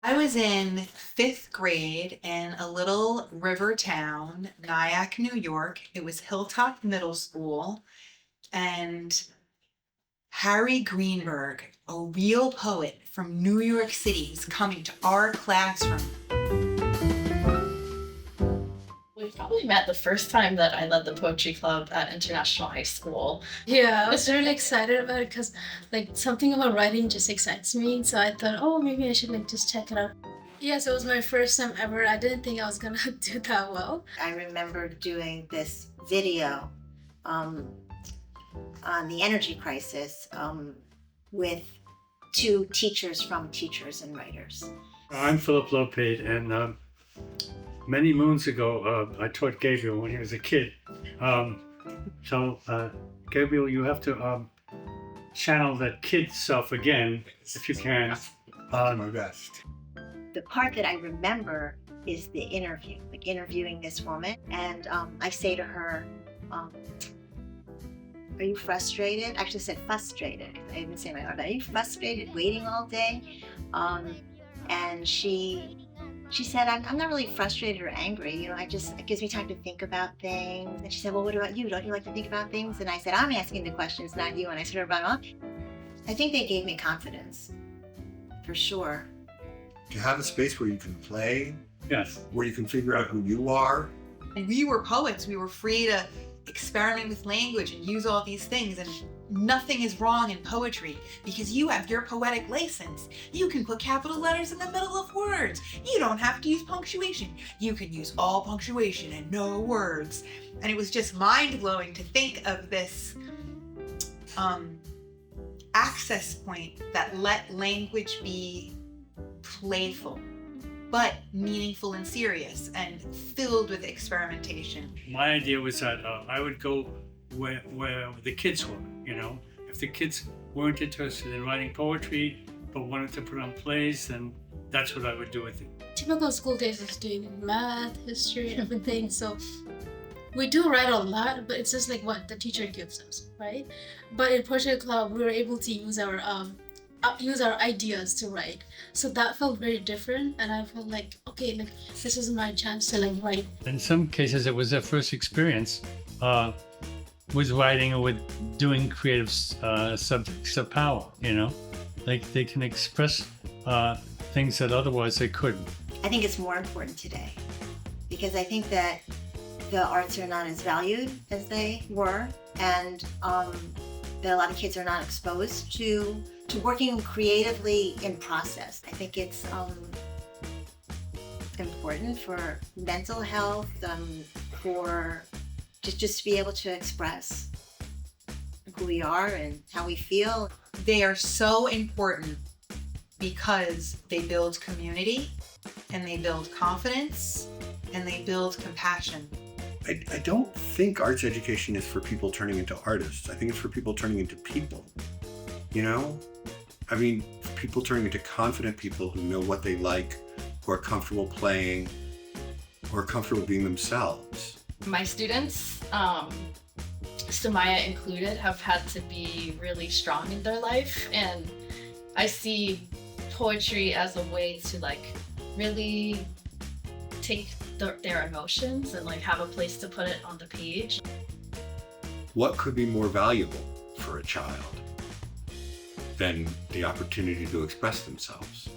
I was in fifth grade in a little river town, Nyack, New York. It was Hilltop Middle School. And Harry Greenberg, a real poet from New York City, is coming to our classroom. We probably met the first time that I led the poetry club at International High School. Yeah, I was really excited about it because like something about writing just excites me. So I thought, oh, maybe I should like just check it out. Yes, it was my first time ever. I didn't think I was gonna do that well. I remember doing this video on the energy crisis with two teachers from Teachers and Writers. I'm Philip Lopate, and many moons ago, I taught Gabriel when he was a kid. Gabriel, you have to channel that kid self again, if you can. My best. The part that I remember is the interview, like interviewing this woman. And I say to her, are you frustrated? I actually said frustrated. I didn't say my heart. Are you frustrated waiting all day? And she said, I'm not really frustrated or angry. You know, it gives me time to think about things. And she said, well, what about you? Don't you like to think about things? And I said, I'm asking the questions, not you. And I started running off. I think they gave me confidence, for sure. To have a space where you can play, Yes. where you can figure out who you are. And we were poets. We were free to experiment with language and use all these things. And nothing is wrong in poetry because you have your poetic license. You can put capital letters in the middle of words. You don't have to use punctuation. You can use all punctuation and no words. And it was just mind-blowing to think of this access point that let language be playful, but meaningful and serious and filled with experimentation. My idea was that I would go where the kids were, you know. If the kids weren't interested in writing poetry, but wanted to put on plays, then that's what I would do with it. Typical school days is doing math, history, everything. So we do write a lot, but it's just like what the teacher gives us, right? But in Poetry Club, we were able to use our ideas to write. So that felt very different, and I felt like, okay, like this is my chance to like write. In some cases, it was their first experience with writing or with doing creative subjects of power, you know? Like they can express things that otherwise they couldn't. I think it's more important today because I think that the arts are not as valued as they were, and that a lot of kids are not exposed to working creatively in process. I think it's important for mental health, for just to be able to express who we are and how we feel. They are so important because they build community and they build confidence and they build compassion. I don't think arts education is for people turning into artists. I think it's for people turning into people, you know? I mean, people turning into confident people who know what they like, who are comfortable playing, who are comfortable being themselves. My students, Samaya included, have had to be really strong in their life, and I see poetry as a way to like really take their emotions and like have a place to put it on the page. What could be more valuable for a child than the opportunity to express themselves?